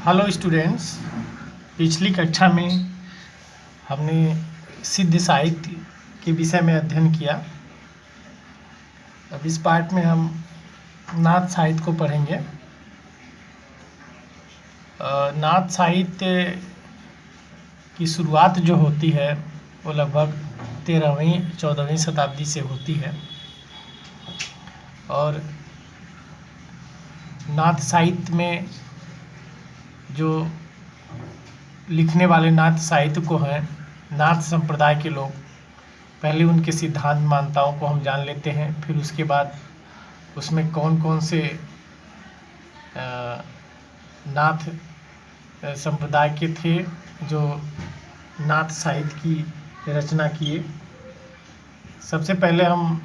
Hello students. पिछली कक्षा में हमने सिद्ध साहित्य के विषय में अध्ययन किया। अब इस पार्ट में हम नाथ साहित्य को पढ़ेंगे। नाथ साहित्य की शुरुआत जो होती है वो लगभग 13वीं-14वीं शताब्दी से होती है और नाथ साहित्य में जो लिखने वाले नाथ साहित्य को हैं नाथ संप्रदाय के लोग। पहले उनके सिद्धांत मान्यताओं को हम जान लेते हैं, फिर उसके बाद उसमें कौन कौन से नाथ संप्रदाय के थे जो नाथ साहित्य की रचना किए। सबसे पहले हम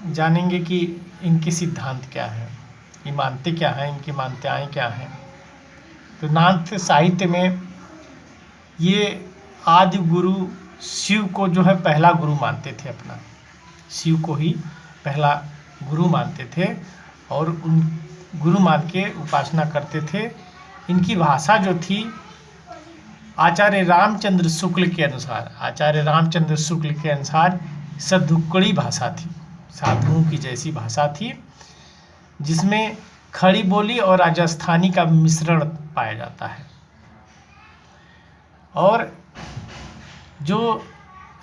जानेंगे कि इनके सिद्धांत क्या हैं, ये मानते क्या हैं, इनकी मान्यताएं क्या हैं। तो नाथ साहित्य में ये आदि गुरु शिव को जो है पहला गुरु मानते थे। अपना शिव को ही पहला गुरु मानते थे और उन गुरु मान के उपासना करते थे। इनकी भाषा जो थी आचार्य रामचंद्र शुक्ल के अनुसार सदुक्कड़ी भाषा थी, साधुओं की जैसी भाषा थी, जिसमें खड़ी बोली और राजस्थानी का मिश्रण पाया जाता है। और जो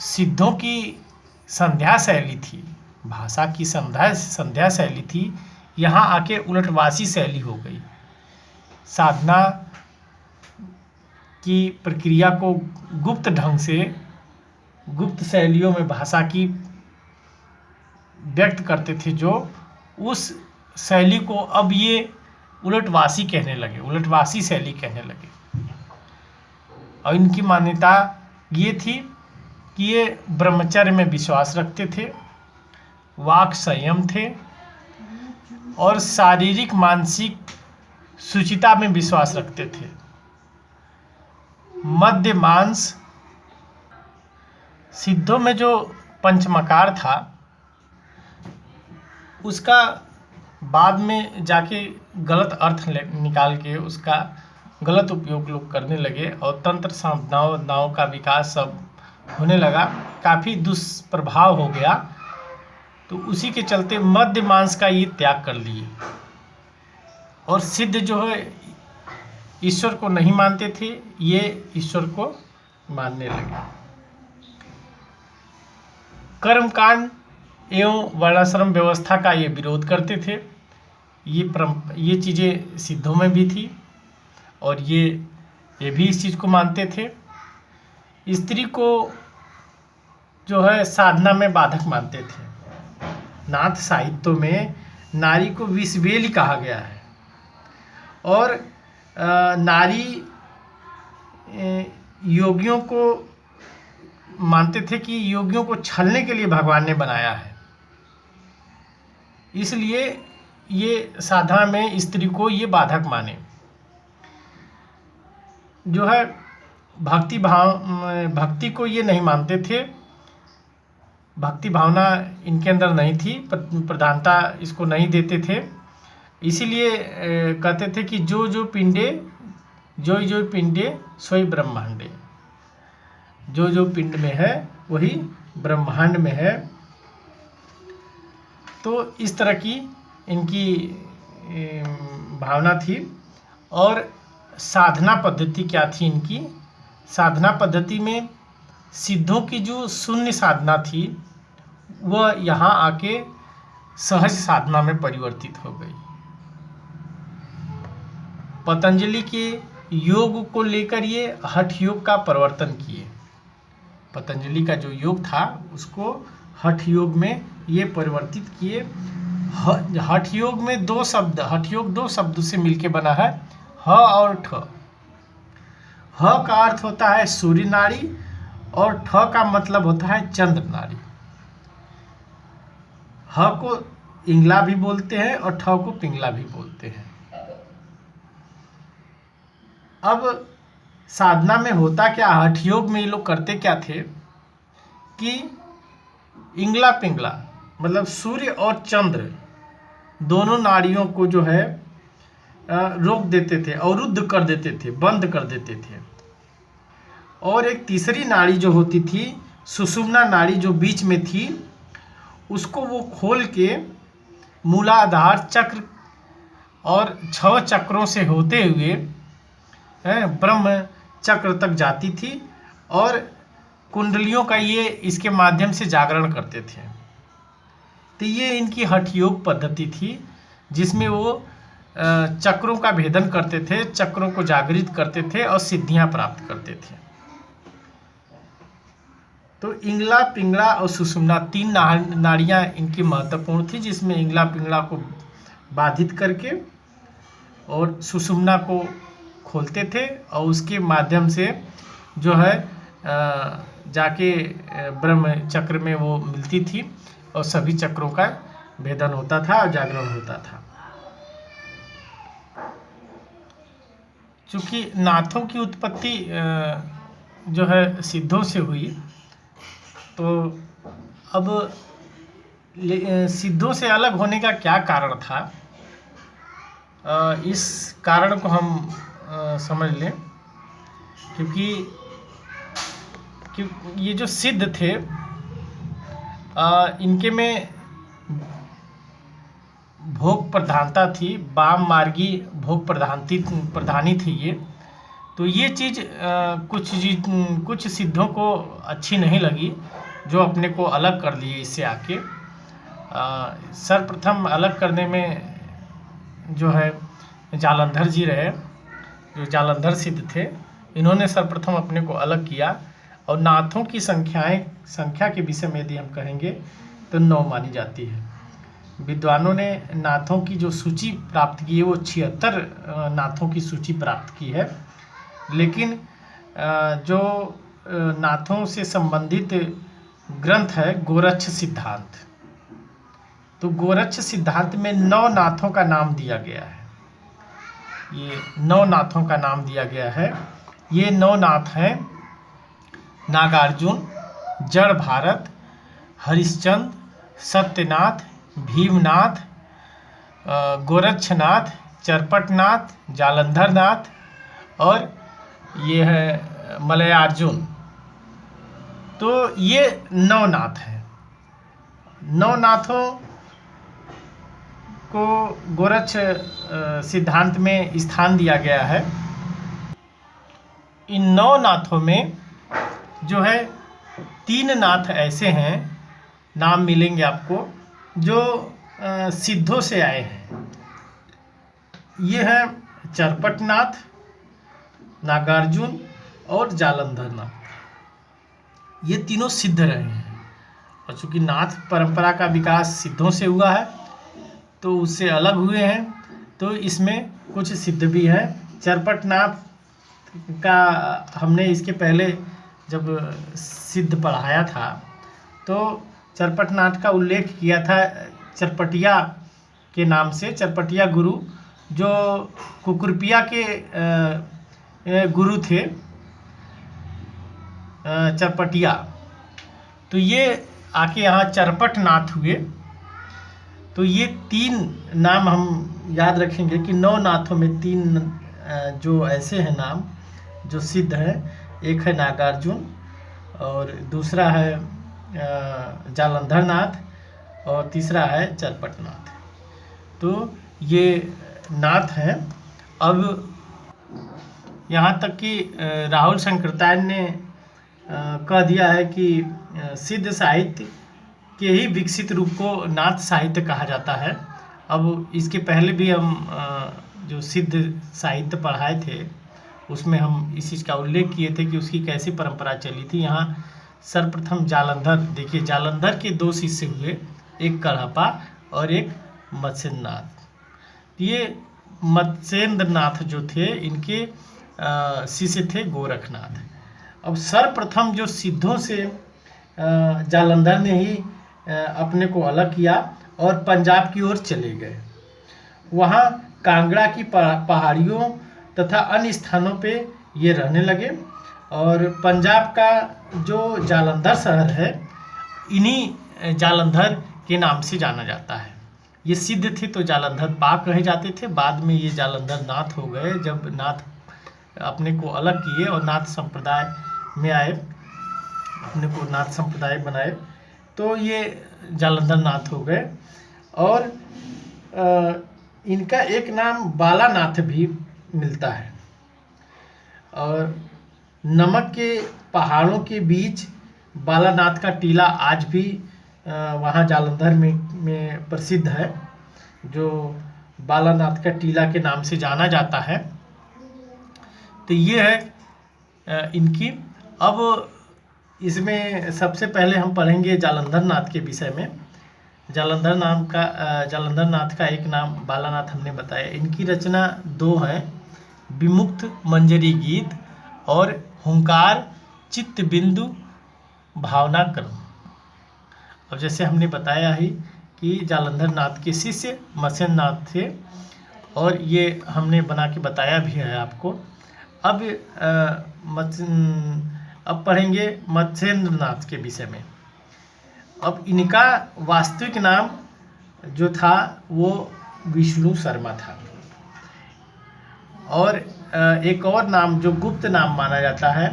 सिद्धों की संध्या शैली थी, भाषा की संध्या शैली थी, यहाँ आके उलटवासी शैली हो गई। साधना की प्रक्रिया को गुप्त ढंग से, गुप्त शैलियों में भाषा की व्यक्त करते थे, जो उस शैली को अब ये उलटवासी कहने लगे, उलटवासी शैली कहने लगे। और इनकी मान्यता ये थी कि ये ब्रह्मचर्य में विश्वास रखते थे, वाक संयम थे और शारीरिक मानसिक शुचिता में विश्वास रखते थे। मध्य मांस, सिद्धों में जो पंचमकार था उसका बाद में जाके गलत अर्थ निकाल के उसका गलत उपयोग लोग करने लगे और तंत्र साधनाओं का विकास सब होने लगा, काफ़ी दुष्प्रभाव हो गया। तो उसी के चलते मध्य मांस का ये त्याग कर लिए और सिद्ध जो है ईश्वर को नहीं मानते थे, ये ईश्वर को मानने लगे। कर्मकांड एवं वर्णाश्रम व्यवस्था का ये विरोध करते थे। ये चीज़ें सिद्धों में भी थी और ये भी इस चीज़ को मानते थे। स्त्री को जो है साधना में बाधक मानते थे। नाथ साहित्य में नारी को विषबेली कहा गया है और नारी योगियों को मानते थे कि योगियों को छलने के लिए भगवान ने बनाया है, इसलिए ये साधना में स्त्री को ये बाधक माने। जो है भक्ति को ये नहीं मानते थे, भक्ति भावना इनके अंदर नहीं थी, प्रधानता इसको नहीं देते थे। इसीलिए कहते थे कि जो जो पिंडे सोई ब्रह्मांडे, जो जो पिंड में है वही ब्रह्मांड में है। तो इस तरह की इनकी भावना थी। और साधना पद्धति क्या थी इनकी? साधना पद्धति में सिद्धों की जो शून्य साधना थी वह यहाँ आके सहज साधना में परिवर्तित हो गई। पतंजलि के योग को लेकर ये हठ योग का परिवर्तन किए। पतंजलि का जो योग था उसको हठ योग में ये परिवर्तित किए। हठ योग में हठ योग दो शब्द से मिलके बना है, ह और ठ। ह का अर्थ होता है सूर्य नाड़ी और ठ का मतलब होता है चंद्र नाड़ी। ह को इंगला भी बोलते हैं और ठ को पिंगला भी बोलते हैं। अब साधना में होता क्या, हठ योग में ये लोग करते क्या थे कि इंगला पिंगला मतलब सूर्य और चंद्र दोनों नाड़ियों को जो है रोक देते थे, अवरुद्ध कर देते थे, बंद कर देते थे। और एक तीसरी नाड़ी जो होती थी, सुषुम्ना नाड़ी जो बीच में थी, उसको वो खोल के मूलाधार चक्र और 6 चक्रों से होते हुए ब्रह्म चक्र तक जाती थी और कुंडलियों का ये इसके माध्यम से जागरण करते थे। तो ये इनकी हठ योग पद्धति थी, जिसमें वो चक्रों का भेदन करते थे, चक्रों को जागृत करते थे और सिद्धियां प्राप्त करते थे। तो इंगला, पिंगला और सुषुम्ना 3 नाड़ियां इनकी महत्वपूर्ण थी, जिसमें इंगला पिंगला को बाधित करके और सुषुम्ना को खोलते थे और उसके माध्यम से जो है जाके ब्रह्म चक्र में वो मिलती थी और सभी चक्रों का भेदन होता था और जागरण होता था। चूँकि नाथों की उत्पत्ति जो है सिद्धों से हुई, तो अब सिद्धों से अलग होने का क्या कारण था, इस कारण को हम समझ लें। क्योंकि ये जो सिद्ध थे, इनके में भोग प्रधानता थी, वाम मार्गी भोग प्रधानी थी ये। तो ये चीज़ कुछ सिद्धों को अच्छी नहीं लगी, जो अपने को अलग कर लिए इससे आके। सर्वप्रथम अलग करने में जो है जालंधर जी रहे, जो जालंधर सिद्ध थे। इन्होंने सर्वप्रथम अपने को अलग किया और नाथों की संख्या के विषय में यदि हम कहेंगे तो 9 मानी जाती है। विद्वानों ने नाथों की जो सूची प्राप्त की है वो 76 नाथों की सूची प्राप्त की है। लेकिन जो नाथों से संबंधित ग्रंथ है गोरक्ष सिद्धांत, तो गोरक्ष सिद्धांत में 9 नाथों का नाम दिया गया है। ये 9 नाथों का नाम दिया गया है। ये 9 नाथ हैं नागार्जुन, जड़ भारत, हरिश्चंद्र, सत्यनाथ, भीमनाथ, गोरक्षनाथ, चरपटनाथ, जालंधरनाथ और ये है मलयार्जुन। तो ये 9 नाथ हैं। 9 नाथों को गोरक्ष सिद्धांत में स्थान दिया गया है। इन 9 नाथों में जो है 3 नाथ ऐसे हैं, नाम मिलेंगे आपको, जो सिद्धों से आए हैं। ये है चरपटनाथ, नागार्जुन और जालंधरनाथ। ये तीनों सिद्ध रहे हैं। और चूँकि नाथ परंपरा का विकास सिद्धों से हुआ है, तो उससे अलग हुए हैं, तो इसमें कुछ सिद्ध भी हैं। चरपटनाथ का हमने इसके पहले जब सिद्ध पढ़ाया था, तो चरपटनाथ का उल्लेख किया था चरपटिया के नाम से। चरपटिया गुरु जो कुकुरपिया के गुरु थे, चरपटिया, तो ये आके यहाँ चरपटनाथ हुए। तो ये 3 नाम हम याद रखेंगे कि 9 नाथों में 3 जो ऐसे हैं नाम जो सिद्ध हैं। एक है नागार्जुन और दूसरा है जालंधरनाथ और तीसरा है चरपटनाथ। तो ये नाथ हैं। अब यहाँ तक कि राहुल शंकरतायन ने कह दिया है कि सिद्ध साहित्य के ही विकसित रूप को नाथ साहित्य कहा जाता है। अब इसके पहले भी हम जो सिद्ध साहित्य पढ़ाए थे, उसमें हम इस चीज़ का उल्लेख किए थे कि उसकी कैसी परंपरा चली थी। यहाँ सर्वप्रथम जालंधर, देखिए जालंधर के 2 शिष्य हुए, एक कढ़पा और एक मत्स्येंद्रनाथ। ये मत्स्येंद्रनाथ जो थे, इनके शिष्य थे गोरखनाथ। अब सर्वप्रथम जो सिद्धों से जालंधर ने ही अपने को अलग किया और पंजाब की ओर चले गए। वहाँ कांगड़ा की पहाड़ियों तथा अन्य स्थानों पे ये रहने लगे और पंजाब का जो जालंधर शहर है, इन्हीं जालंधर के नाम से जाना जाता है। ये सिद्ध थे तो जालंधर पा कहे जाते थे। बाद में ये जालंधर नाथ हो गए, जब नाथ अपने को अलग किए और नाथ संप्रदाय में आए, अपने को नाथ संप्रदाय बनाए, तो ये जालंधर नाथ हो गए। और इनका एक नाम बालानाथ भी मिलता है। और नमक के पहाड़ों के बीच बालानाथ का टीला आज भी वहाँ जालंधर में प्रसिद्ध है, जो बालानाथ का टीला के नाम से जाना जाता है। तो ये है इनकी। अब इसमें सबसे पहले हम पढ़ेंगे जालंधर नाथ के विषय में। जालंधर नाथ का एक नाम बालानाथ हमने बताया। इनकी रचना 2 हैं, विमुक्त मंजरी गीत और हुंकार चित्त बिंदु भावना क्रम। अब जैसे हमने बताया ही कि जालंधर नाथ के शिष्य मत्स्येंद्र नाथ थे, और ये हमने बना के बताया भी है आपको। अब पढ़ेंगे मत्स्येंद्र नाथ के विषय में। अब इनका वास्तविक नाम जो था वो विष्णु शर्मा था, और एक और नाम जो गुप्त नाम माना जाता है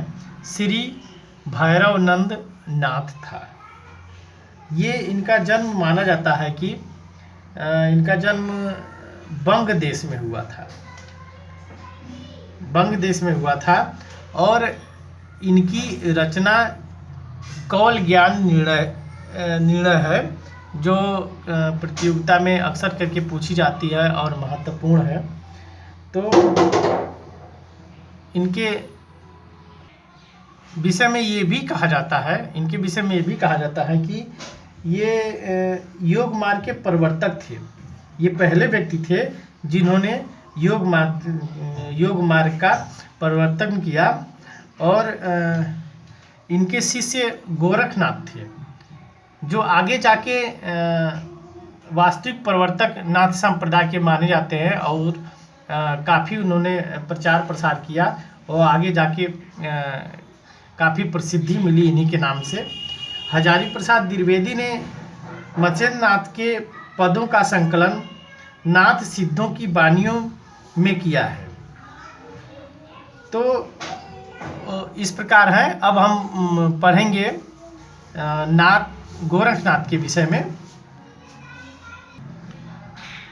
श्री भैरवनंद नाथ था। ये इनका जन्म माना जाता है कि इनका जन्म बंग देश में हुआ था, बंग देश में हुआ था। और इनकी रचना कौल ज्ञान निर्णय है, जो प्रतियोगिता में अक्सर करके पूछी जाती है और महत्वपूर्ण है। तो इनके विषय में ये भी कहा जाता है, कि ये योग मार्ग के प्रवर्तक थे। ये पहले व्यक्ति थे जिन्होंने योग मार्ग का प्रवर्तन किया। और इनके शिष्य गोरखनाथ थे, जो आगे जाके वास्तविक प्रवर्तक नाथ संप्रदाय के माने जाते हैं। और काफ़ी उन्होंने प्रचार प्रसार किया, और आगे जाके काफ़ी प्रसिद्धि मिली इन्हीं के नाम से। हजारी प्रसाद द्विवेदी ने मत्स्येंद्र नाथ के पदों का संकलन नाथ सिद्धों की वाणियों में किया है। तो इस प्रकार है। अब हम पढ़ेंगे गोरखनाथ के विषय में।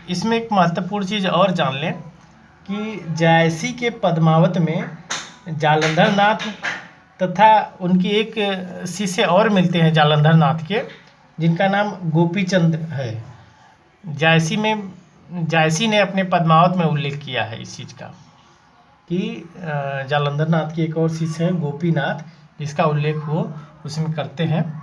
इसमें एक महत्वपूर्ण चीज़ और जान लें कि जायसी के पद्मावत में जालंधर नाथ तथा उनके एक शिष्य और मिलते हैं जालंधर नाथ के, जिनका नाम गोपीचंद है। जायसी ने अपने पद्मावत में उल्लेख किया है इस चीज़ का कि जालंधर नाथ के एक और शिष्य हैं गोपीनाथ, जिसका उल्लेख वो उसमें करते हैं।